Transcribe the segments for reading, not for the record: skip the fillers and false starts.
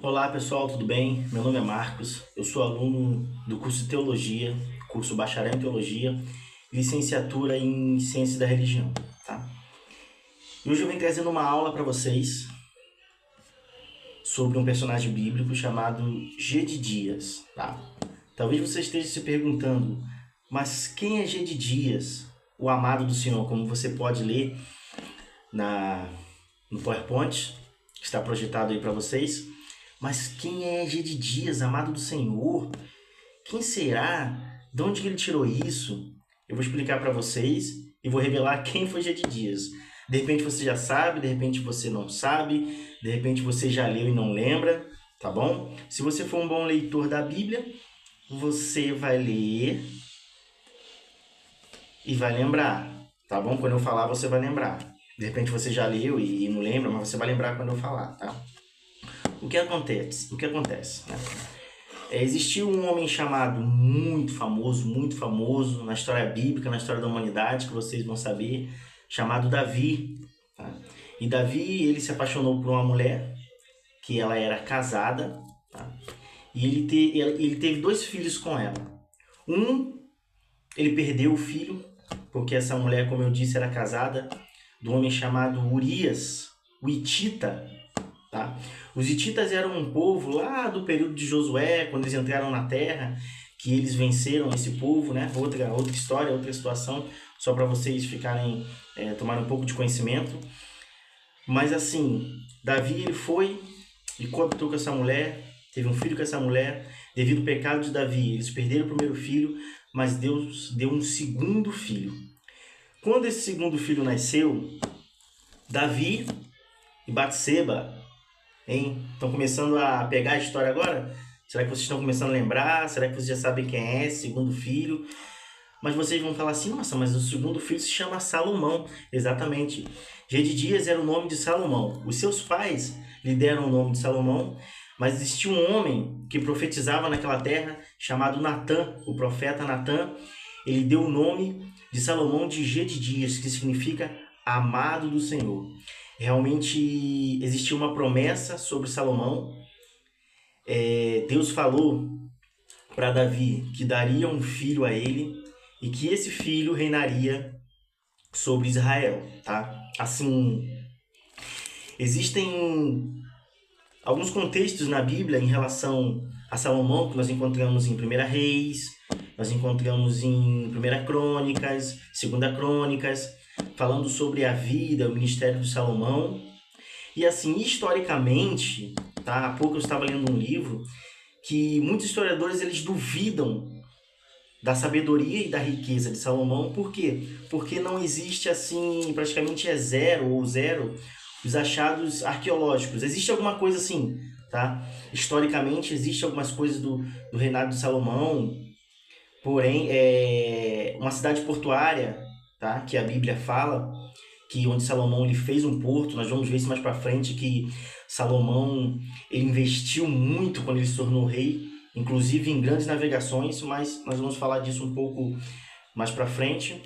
Olá pessoal, tudo bem? Meu nome é Marcos, eu sou aluno do curso de Teologia, curso Bacharel em Teologia, licenciatura em Ciências da Religião, tá? E hoje eu venho trazendo uma aula para vocês sobre um personagem bíblico chamado Gedidias, tá? Talvez você esteja se perguntando, mas quem é Gedidias, o amado do Senhor? Como você pode ler no PowerPoint, que está projetado aí para vocês. Mas quem é Gedidias, amado do Senhor? Quem será? De onde que ele tirou isso? Eu vou explicar para vocês e vou revelar quem foi Gedidias. De repente você já sabe, de repente você não sabe, de repente você já leu e não lembra, tá bom? Se você for um bom leitor da Bíblia, você vai ler e vai lembrar, tá bom? Quando eu falar, você vai lembrar. De repente você já leu e não lembra, mas você vai lembrar quando eu falar, tá? O que acontece? Né? Existiu um homem chamado muito famoso na história bíblica, na história da humanidade, que vocês vão saber, chamado Davi. Tá? E Davi, ele se apaixonou por uma mulher, que ela era casada, tá? E ele teve 2 filhos com ela. Ele perdeu o filho, porque essa mulher, como eu disse, era casada, de um homem chamado Urias, o Hitita. Tá? Os hititas eram um povo lá do período de Josué, quando eles entraram na terra, que eles venceram esse povo, né? Outra história, outra situação, só para vocês ficarem, tomarem um pouco de conhecimento. Mas assim, Davi ele foi e coabitou com essa mulher, teve um filho com essa mulher. Devido ao pecado de Davi, eles perderam o primeiro filho, mas Deus deu um segundo filho. Quando esse segundo filho nasceu, Davi e Batseba, hein? Estão começando a pegar a história agora? Será que vocês estão começando a lembrar? Será que vocês já sabem quem é esse segundo filho? Mas vocês vão falar assim, nossa, mas o segundo filho se chama Salomão. Exatamente. Gedidias era o nome de Salomão. Os seus pais lhe deram o nome de Salomão, mas existia um homem que profetizava naquela terra, chamado Natã, o profeta Natã. Ele deu o nome de Salomão de Gedidias, que significa amado do Senhor. Realmente existia uma promessa sobre Salomão. Deus falou para Davi que daria um filho a ele e que esse filho reinaria sobre Israel, tá? Assim, existem alguns contextos na Bíblia em relação a Salomão que nós encontramos em 1 Reis, nós encontramos em 1 Crônicas, 2 Crônicas, falando sobre a vida, o ministério de Salomão. E assim, historicamente, tá? Há pouco eu estava lendo um livro que muitos historiadores eles duvidam da sabedoria e da riqueza de Salomão. Por quê? Porque não existe assim, praticamente é zero os achados arqueológicos. Existe alguma coisa assim, tá? Historicamente existe algumas coisas do reinado de Salomão, porém uma cidade portuária, tá? Que a Bíblia fala que onde Salomão ele fez um porto. Nós vamos ver isso mais para frente, que Salomão ele investiu muito quando ele se tornou rei, inclusive em grandes navegações, mas nós vamos falar disso um pouco mais para frente.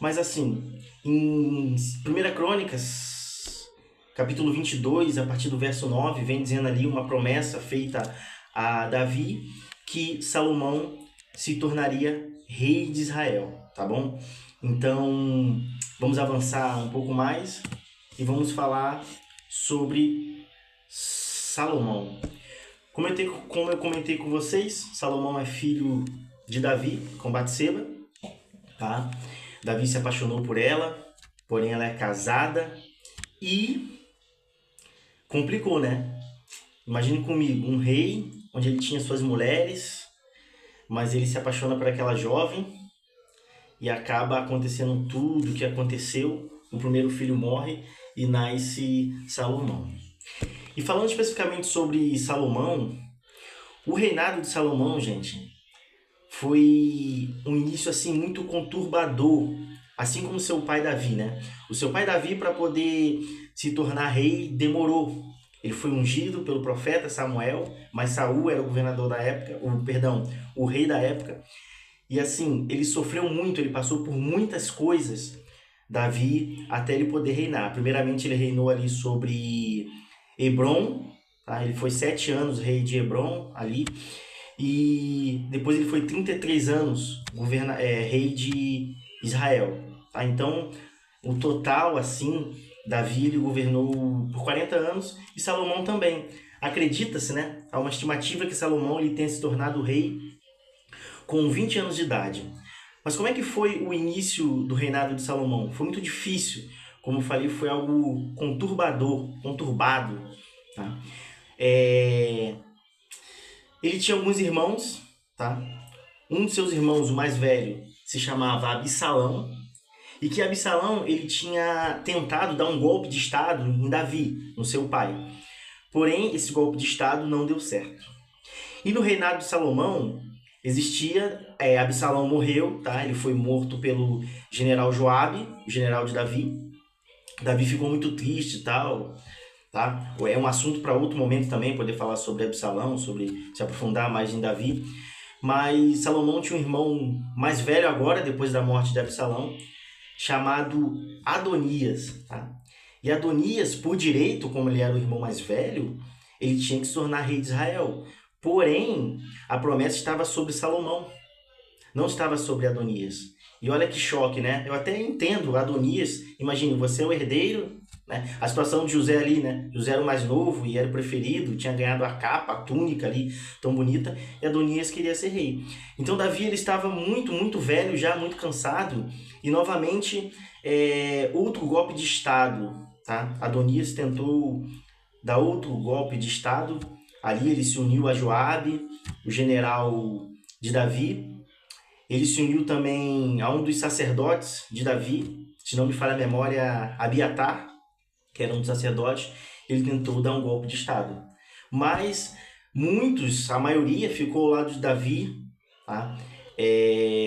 Mas assim, em 1 Crônicas, capítulo 22, a partir do verso 9, vem dizendo ali uma promessa feita a Davi, que Salomão se tornaria rei de Israel, tá bom? Então, vamos avançar um pouco mais e vamos falar sobre Salomão. Como eu comentei com vocês, Salomão é filho de Davi com Batseba, tá? Davi se apaixonou por ela, porém ela é casada e complicou, né? Imagine comigo, um rei onde ele tinha suas mulheres, mas ele se apaixona por aquela jovem e acaba acontecendo tudo o que aconteceu. O primeiro filho morre e nasce Salomão. E falando especificamente sobre Salomão, o reinado de Salomão, gente, foi um início assim muito conturbador, assim como seu pai Davi, né? O seu pai Davi, para poder se tornar rei, demorou. Ele foi ungido pelo profeta Samuel, mas Saul era o governador da época, o rei da época. E assim, ele sofreu muito, ele passou por muitas coisas, Davi, até ele poder reinar. Primeiramente, ele reinou ali sobre Hebron, tá? Ele foi 7 anos rei de Hebron ali, e depois ele foi 33 anos rei de Israel, tá? Então, o total, assim, Davi ele governou por 40 anos e Salomão também. Acredita-se, né? Há uma estimativa que Salomão ele tenha se tornado rei com 20 anos de idade. Mas como é que foi o início do reinado de Salomão? Foi muito difícil. Como eu falei, foi algo conturbado. Tá? Ele tinha alguns irmãos, tá? Um de seus irmãos, o mais velho, se chamava Absalão, e que Absalão ele tinha tentado dar um golpe de estado em Davi, no seu pai. Porém, esse golpe de estado não deu certo. E no reinado de Salomão existia, Absalão morreu, tá? Ele foi morto pelo general Joabe, o general de Davi. Davi ficou muito triste e tal, tá? É um assunto para outro momento também, poder falar sobre Absalão, sobre se aprofundar mais em Davi. Mas Salomão tinha um irmão mais velho agora, depois da morte de Absalão, chamado Adonias, tá? E Adonias, por direito, como ele era o irmão mais velho, ele tinha que se tornar rei de Israel. Porém, a promessa estava sobre Salomão, não estava sobre Adonias. E olha que choque, né? Eu até entendo Adonias, imagine, você é o herdeiro, né? A situação de José ali, né? José era o mais novo e era o preferido, tinha ganhado a capa, a túnica ali, tão bonita, e Adonias queria ser rei. Então Davi ele estava muito, muito velho, já muito cansado, e novamente outro golpe de estado, tá? Adonias tentou dar outro golpe de estado, ali ele se uniu a Joabe, o general de Davi. Ele se uniu também a um dos sacerdotes de Davi, se não me falha a memória, Abiatar, que era um dos sacerdotes. Ele tentou dar um golpe de estado. Mas muitos, a maioria, ficou ao lado de Davi, tá?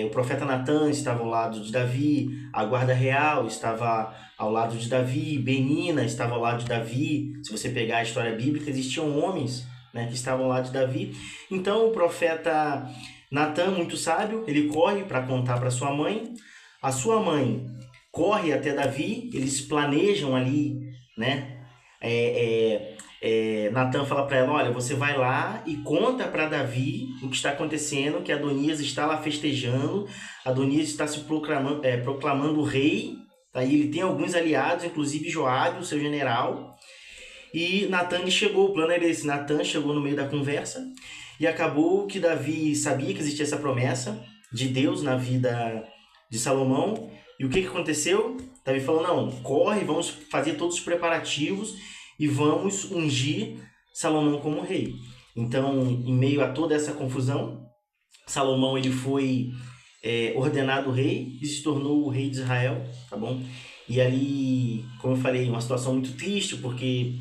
O profeta Natan estava ao lado de Davi, a guarda real estava ao lado de Davi, Benina estava ao lado de Davi. Se você pegar a história bíblica, existiam homens, né, que estavam ao lado de Davi. Então o profeta Natan, muito sábio, ele corre para contar para sua mãe. A sua mãe corre até Davi, eles planejam ali, né? Natan fala para ela, olha, você vai lá e conta para Davi o que está acontecendo, que Adonias está lá festejando, Adonias está se proclamando rei, tá? E ele tem alguns aliados, inclusive Joabe, o seu general. E Natan chegou, o plano era esse, Natan chegou no meio da conversa, e acabou que Davi sabia que existia essa promessa de Deus na vida de Salomão. E o que aconteceu? Davi falou, não, corre, vamos fazer todos os preparativos e vamos ungir Salomão como rei. Então, em meio a toda essa confusão, Salomão ele foi ordenado rei e se tornou o rei de Israel, tá bom? E ali, como eu falei, uma situação muito triste, porque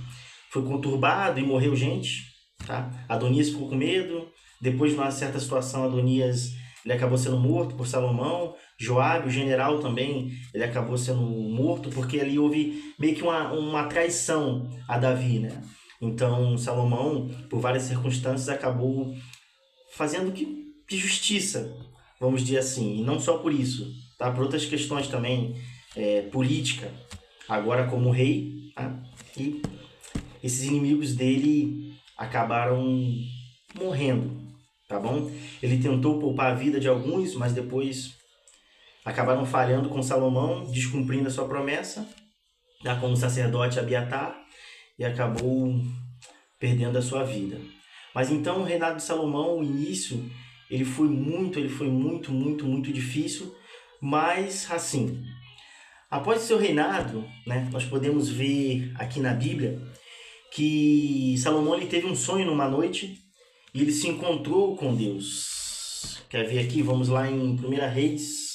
foi conturbado e morreu gente, tá? Adonias ficou com medo. Depois de uma certa situação, Adonias ele acabou sendo morto por Salomão. Joabe, o general também, ele acabou sendo morto, porque ali houve meio que uma traição a Davi, né? Então Salomão, por várias circunstâncias, acabou fazendo que justiça, vamos dizer assim. E não só por isso, tá? Por outras questões também, política, agora como rei, tá? E esses inimigos dele acabaram morrendo, tá bom? Ele tentou poupar a vida de alguns, mas depois acabaram falhando com Salomão, descumprindo a sua promessa, tá? Como sacerdote Abiatar, e acabou perdendo a sua vida. Mas então o reinado de Salomão, o início, ele foi muito, muito difícil, mas assim, após o seu reinado, né, nós podemos ver aqui na Bíblia que Salomão ele teve um sonho numa noite e ele se encontrou com Deus. Quer ver aqui? Vamos lá em 1 Reis.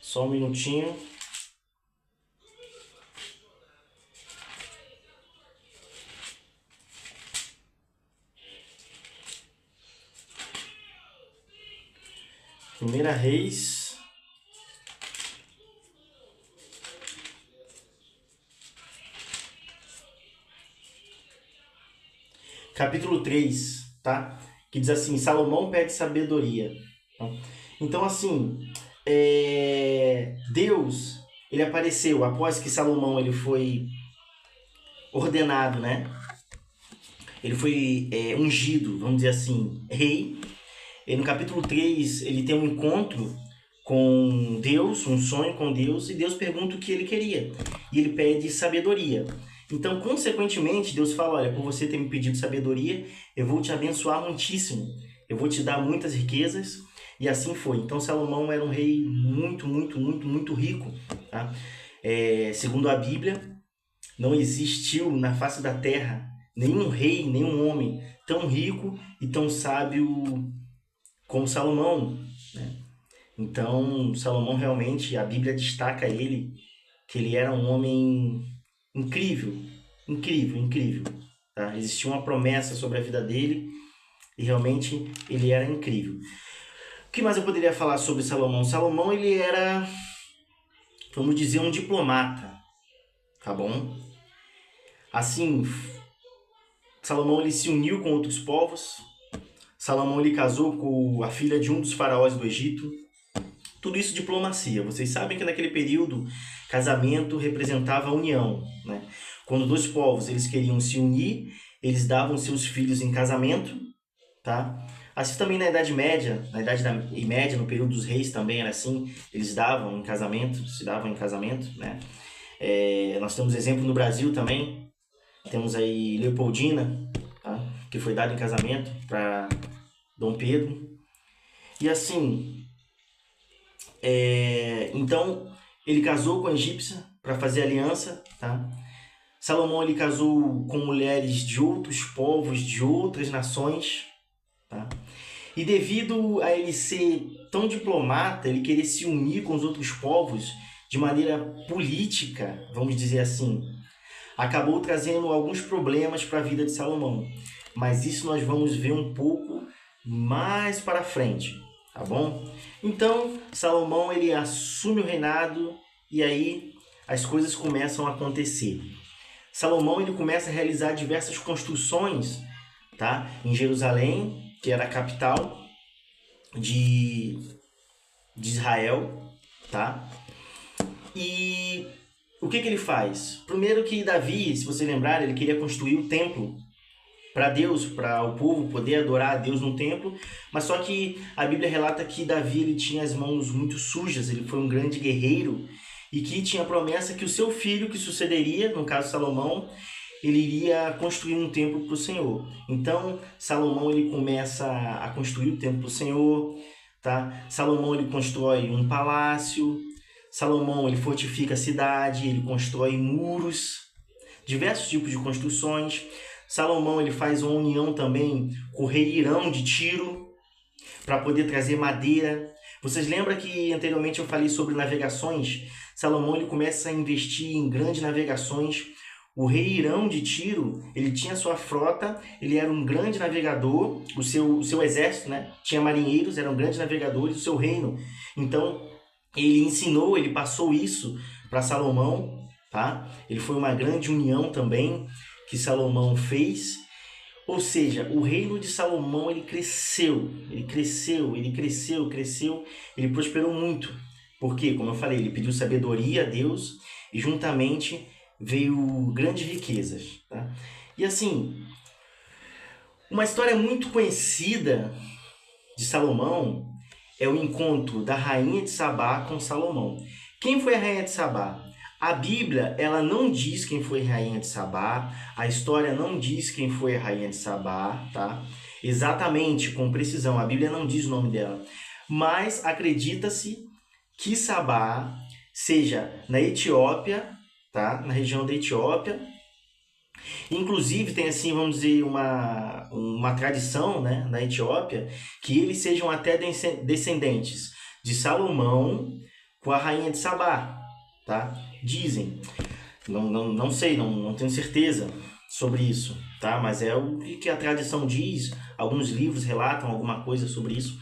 Só um minutinho. Primeira Reis. Capítulo 3, tá? Que diz assim, Salomão pede sabedoria. Então, assim, Deus, ele apareceu após que Salomão ele foi ordenado, né? Ele foi ungido, vamos dizer assim, rei. E no capítulo 3, ele tem um encontro com Deus, um sonho com Deus, e Deus pergunta o que ele queria. E ele pede sabedoria. Então, consequentemente, Deus fala, olha, por você ter me pedido sabedoria, eu vou te abençoar muitíssimo. Eu vou te dar muitas riquezas. E assim foi. Então, Salomão era um rei muito, muito, muito, muito rico. Tá? Segundo a Bíblia, não existiu na face da terra nenhum rei, nenhum homem tão rico e tão sábio como Salomão, né? Então, Salomão realmente, a Bíblia destaca ele, que ele era um homem incrível, incrível, incrível. Tá? Existia uma promessa sobre a vida dele e realmente ele era incrível. O que mais eu poderia falar sobre Salomão? Salomão, ele era, vamos dizer, um diplomata, tá bom? Assim, Salomão ele se uniu com outros povos. Salomão ele casou com a filha de um dos faraós do Egito. Tudo isso diplomacia. Vocês sabem que naquele período casamento representava a união, né? Quando dois povos eles queriam se unir, eles davam seus filhos em casamento, tá? Assim também na Idade Média, Média, no período dos reis também era assim, eles davam em casamento, se davam em casamento, né? Nós temos exemplo no Brasil também, temos aí Leopoldina, tá? Que foi dada em casamento para Dom Pedro. E assim, então ele casou com a egípcia para fazer aliança, tá? Salomão ele casou com mulheres de outros povos, de outras nações, tá? E devido a ele ser tão diplomata, ele querer se unir com os outros povos de maneira política, vamos dizer assim, acabou trazendo alguns problemas para a vida de Salomão. Mas isso nós vamos ver um pouco mais para frente, tá bom? Então, Salomão ele assume o reinado e aí as coisas começam a acontecer. Salomão ele começa a realizar diversas construções, tá? Em Jerusalém, que era a capital de Israel, tá? E o que ele faz? Primeiro que Davi, se você lembrar, ele queria construir o templo para Deus, para o povo poder adorar a Deus no templo, mas só que a Bíblia relata que Davi ele tinha as mãos muito sujas, ele foi um grande guerreiro e que tinha a promessa que o seu filho que sucederia, no caso Salomão, ele iria construir um templo para o Senhor. Então, Salomão ele começa a construir o templo para o Senhor, tá? Salomão ele constrói um palácio, Salomão ele fortifica a cidade, ele constrói muros, diversos tipos de construções. Salomão ele faz uma união também com o rei Irão de Tiro para poder trazer madeira. Vocês lembram que anteriormente eu falei sobre navegações? Salomão ele começa a investir em grandes navegações. O rei Irão de Tiro, ele tinha sua frota, ele era um grande navegador, o seu exército, né? Tinha marinheiros, eram grandes navegadores, o seu reino. Então, ele ensinou, ele passou isso para Salomão, tá? Ele foi uma grande união também que Salomão fez. Ou seja, o reino de Salomão ele cresceu, ele prosperou muito. Porque, como eu falei, ele pediu sabedoria a Deus e juntamente veio grandes riquezas, tá? E assim, uma história muito conhecida de Salomão é o encontro da rainha de Sabá com Salomão. Quem foi a rainha de Sabá? A Bíblia, ela não diz quem foi a rainha de Sabá, a história não diz quem foi a rainha de Sabá, tá? Exatamente, com precisão, a Bíblia não diz o nome dela. Mas acredita-se que Sabá seja na Etiópia, tá? Na região da Etiópia. Inclusive, tem assim, vamos dizer, uma tradição, né, na Etiópia, que eles sejam até descendentes de Salomão com a rainha de Sabá, tá? Dizem, não sei, não tenho certeza sobre isso, tá? Mas é o que a tradição diz, alguns livros relatam alguma coisa sobre isso.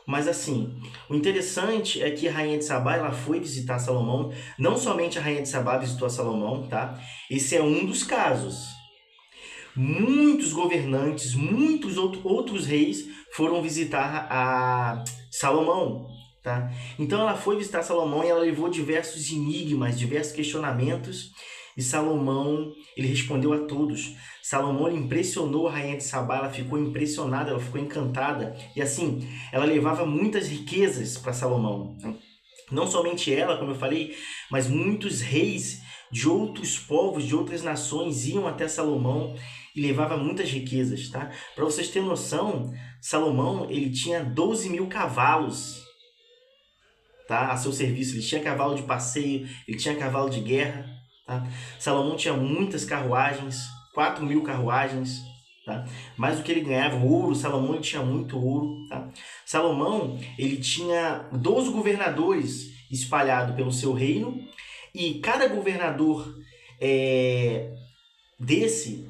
Mas assim, o interessante é que a rainha de Sabá ela foi visitar Salomão. Não somente a rainha de Sabá visitou a Salomão, tá? Esse é um dos casos. Muitos governantes, muitos outros reis foram visitar a Salomão, tá? Então ela foi visitar Salomão e ela levou diversos enigmas, diversos questionamentos, e Salomão, ele respondeu a todos. Salomão, ele impressionou a rainha de Sabá, ela ficou impressionada, ela ficou encantada, e assim, ela levava muitas riquezas para Salomão. Não somente ela, como eu falei, mas muitos reis de outros povos, de outras nações iam até Salomão e levava muitas riquezas, tá? Para vocês terem noção, Salomão, ele tinha 12 mil cavalos, tá? A seu serviço. Ele tinha cavalo de passeio, ele tinha cavalo de guerra, tá? Salomão tinha muitas carruagens, 4 mil carruagens, tá? Mais do que ele ganhava, ouro, Salomão ele tinha muito ouro, tá? Salomão, ele tinha 12 governadores espalhados pelo seu reino, e cada governador desse,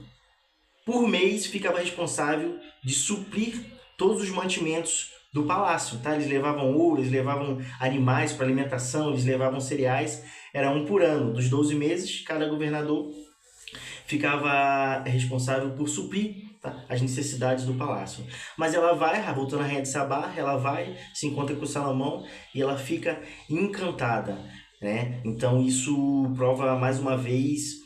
por mês, ficava responsável de suprir todos os mantimentos do palácio, tá? Eles levavam ouro, eles levavam animais para alimentação, eles levavam cereais, era um por ano. Dos 12 meses, cada governador ficava responsável por suprir, tá, as necessidades do palácio. Mas ela vai, voltando à rainha de Sabá, ela vai, se encontra com Salomão e ela fica encantada, né? Então isso prova mais uma vez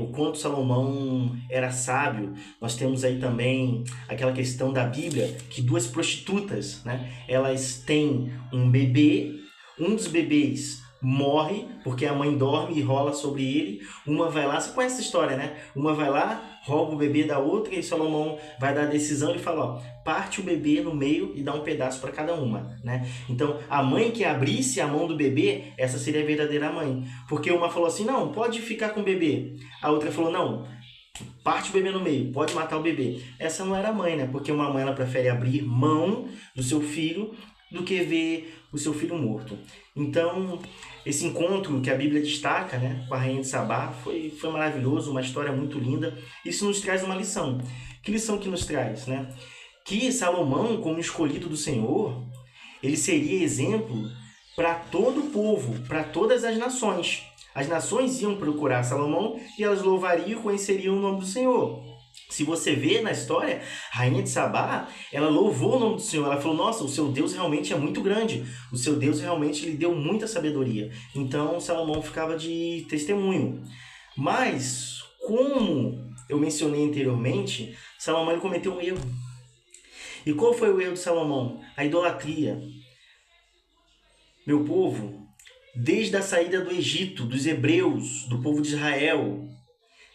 o quanto Salomão era sábio. Nós temos aí também aquela questão da Bíblia, que duas prostitutas, né, elas têm um bebê, um dos bebês morre, porque a mãe dorme e rola sobre ele, uma vai lá, você conhece essa história, né? Uma vai lá, rouba o bebê da outra, e Salomão vai dar a decisão e fala, ó, parte o bebê no meio e dá um pedaço para cada uma, né? Então, a mãe que abrisse a mão do bebê, essa seria a verdadeira mãe. Porque uma falou assim, não, pode ficar com o bebê. A outra falou, não, parte o bebê no meio, pode matar o bebê. Essa não era a mãe, né? Porque uma mãe, ela prefere abrir mão do seu filho do que ver o seu filho morto. Então, esse encontro que a Bíblia destaca, né, com a rainha de Sabá foi maravilhoso, uma história muito linda. Isso nos traz uma lição. Que lição que nos traz, né? Que Salomão, como escolhido do Senhor, ele seria exemplo para todo o povo, para todas as nações. As nações iam procurar Salomão e elas louvariam e conheceriam o nome do Senhor. Se você vê na história, a rainha de Sabá, ela louvou o nome do Senhor. Ela falou, nossa, o seu Deus realmente é muito grande. O seu Deus realmente lhe deu muita sabedoria. Então, Salomão ficava de testemunho. Mas, como eu mencionei anteriormente, Salomão ele cometeu um erro. E qual foi o erro de Salomão? A idolatria. Meu povo, desde a saída do Egito, dos hebreus, do povo de Israel,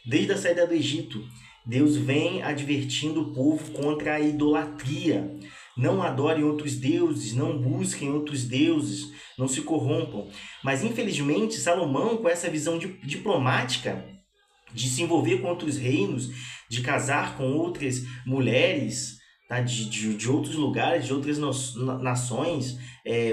desde a saída do Egito, Deus vem advertindo o povo contra a idolatria. Não adorem outros deuses, não busquem outros deuses, não se corrompam. Mas, infelizmente, Salomão, com essa visão diplomática, de se envolver com outros reinos, de casar com outras mulheres, tá? de outros lugares, de outras nações,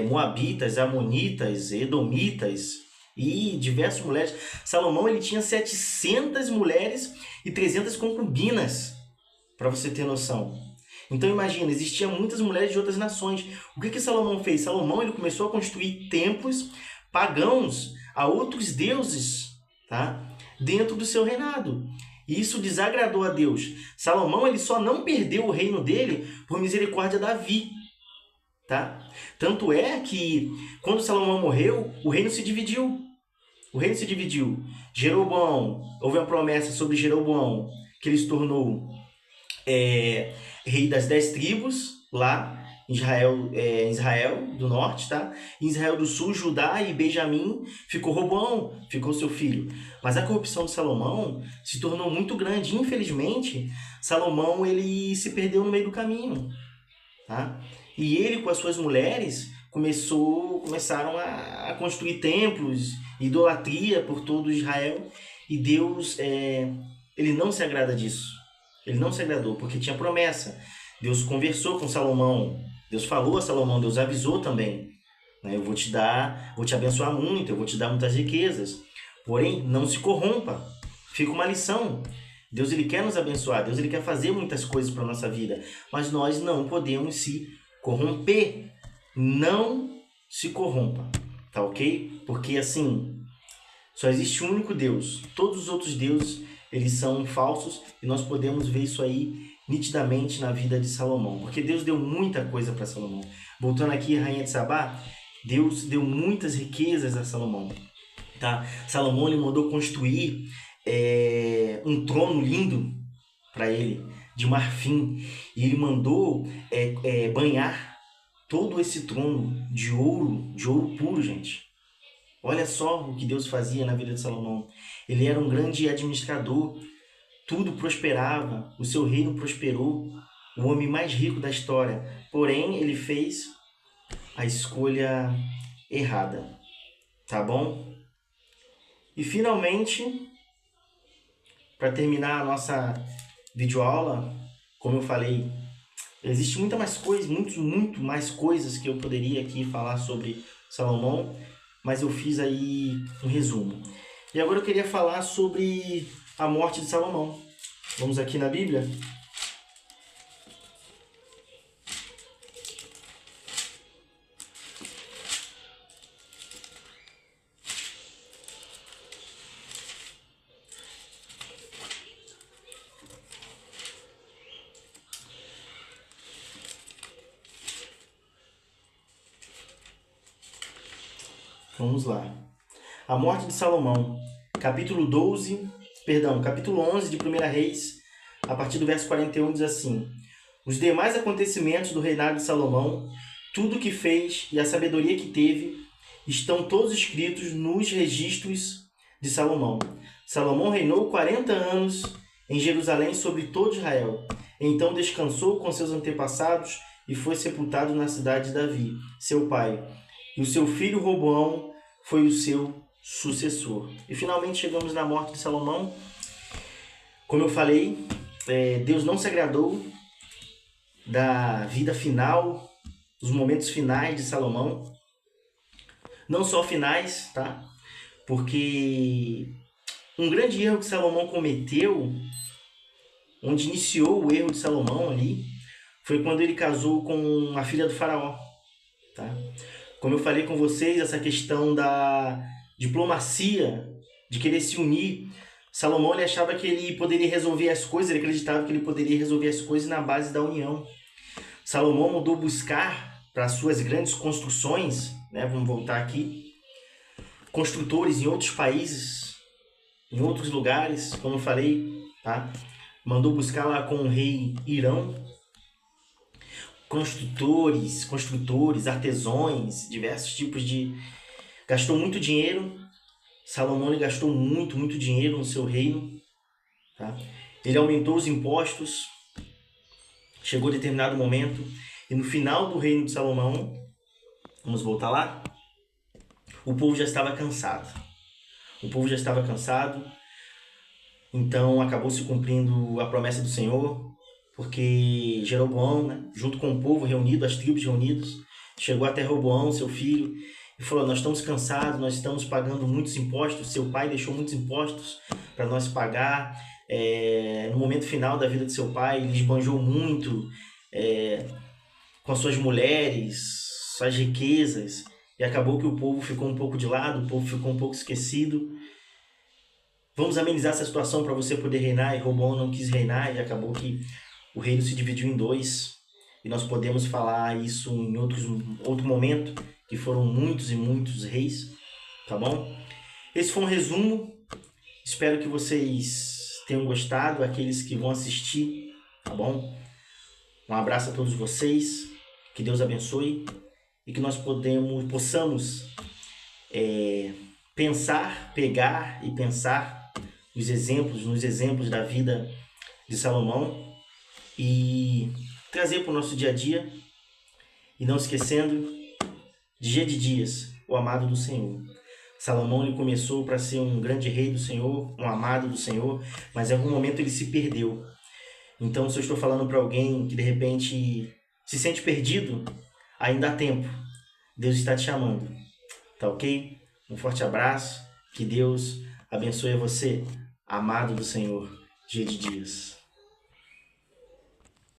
moabitas, amonitas, edomitas e diversas mulheres. Salomão ele tinha 700 mulheres e 300 concubinas, para você ter noção. Então imagina, existiam muitas mulheres de outras nações. O que Salomão fez? Salomão ele começou a construir templos pagãos a outros deuses, tá? Dentro do seu reinado. E isso desagradou a Deus. Salomão ele só não perdeu o reino dele por misericórdia de Davi, tá? Tanto é que quando Salomão morreu, o reino se dividiu. O reino se dividiu. Jeroboão, houve uma promessa sobre Jeroboão, que ele se tornou rei das 10 tribos, lá em Israel do norte, tá? Em Israel do sul, Judá e Benjamim, ficou Roboão, ficou seu filho. Mas a corrupção de Salomão se tornou muito grande. Infelizmente, Salomão ele se perdeu no meio do caminho, tá? E ele com as suas mulheres começaram a construir templos, idolatria por todo Israel, e Deus ele não se agrada disso. Ele não se agradou, porque tinha promessa. Deus conversou com Salomão, Deus falou a Salomão, Deus avisou também, né? Eu vou te abençoar muito, eu vou te dar muitas riquezas, porém não se corrompa. Fica uma lição. Deus ele quer nos abençoar, Deus ele quer fazer muitas coisas para a nossa vida, mas nós não podemos se corromper. Não se corrompa, tá ok? Porque assim, só existe um único Deus. Todos os outros deuses, eles são falsos, e nós podemos ver isso aí nitidamente na vida de Salomão, porque Deus deu muita coisa para Salomão. Voltando aqui a rainha de Sabá, Deus deu muitas riquezas a Salomão. Tá? Salomão ele mandou construir um trono lindo para ele, de marfim. E ele mandou banhar todo esse trono de ouro puro, gente. Olha só o que Deus fazia na vida de Salomão. Ele era um grande administrador, tudo prosperava, o seu reino prosperou, o homem mais rico da história. Porém, ele fez a escolha errada, tá bom? E finalmente, para terminar a nossa videoaula, como eu falei, existe muito mais coisas que eu poderia aqui falar sobre Salomão, mas eu fiz aí um resumo. E agora eu queria falar sobre a morte de Salomão. Vamos aqui na Bíblia. Vamos lá. A morte de Salomão, capítulo 11 de 1 Reis, a partir do verso 41, diz assim: Os demais acontecimentos do reinado de Salomão, tudo o que fez e a sabedoria que teve, estão todos escritos nos registros de Salomão. Salomão reinou 40 anos em Jerusalém sobre todo Israel. Então descansou com seus antepassados e foi sepultado na cidade de Davi, seu pai. E o seu filho Roboão foi o seu sucessor. E finalmente chegamos na morte de Salomão. Como eu falei, Deus não se agradou da vida final, dos momentos finais de Salomão. Não só finais, tá? Porque um grande erro que Salomão cometeu, onde iniciou o erro de Salomão ali, foi quando ele casou com a filha do faraó, tá? Como eu falei com vocês, essa questão da diplomacia, de querer se unir, Salomão ele achava que ele poderia resolver as coisas, ele acreditava que ele poderia resolver as coisas na base da união. Salomão mandou buscar para suas grandes construções, né? Vamos voltar aqui, construtores em outros países, em outros lugares, como eu falei, tá? Mandou buscar lá com o rei Irão, construtores, artesãos, diversos tipos de... Gastou muito dinheiro. Salomão ele gastou muito dinheiro no seu reino. Tá? Ele aumentou os impostos. Chegou determinado momento. E no final do reino de Salomão, vamos voltar lá, o povo já estava cansado. Então acabou se cumprindo a promessa do Senhor, porque Jeroboão, né, junto com o povo reunido, as tribos reunidas, chegou até Roboão, seu filho, e falou: nós estamos cansados, nós estamos pagando muitos impostos, seu pai deixou muitos impostos para nós pagar. No momento final da vida de seu pai, ele esbanjou muito com as suas mulheres, suas riquezas, e acabou que o povo ficou um pouco de lado, o povo ficou um pouco esquecido. Vamos amenizar essa situação para você poder reinar, e Roboão não quis reinar, e acabou que o reino se dividiu em dois, e nós podemos falar isso em outro momento, que foram muitos e muitos reis, tá bom? Esse foi um resumo, espero que vocês tenham gostado, aqueles que vão assistir, tá bom? Um abraço a todos vocês, que Deus abençoe, e que nós possamos pegar e pensar nos exemplos da vida de Salomão, e trazer para o nosso dia a dia, e não esquecendo, dia de dias, o amado do Senhor. Salomão ele começou para ser um grande rei do Senhor, um amado do Senhor, mas em algum momento ele se perdeu. Então, se eu estou falando para alguém que de repente se sente perdido, ainda há tempo. Deus está te chamando, tá ok? Um forte abraço, que Deus abençoe você, amado do Senhor, dia de dias.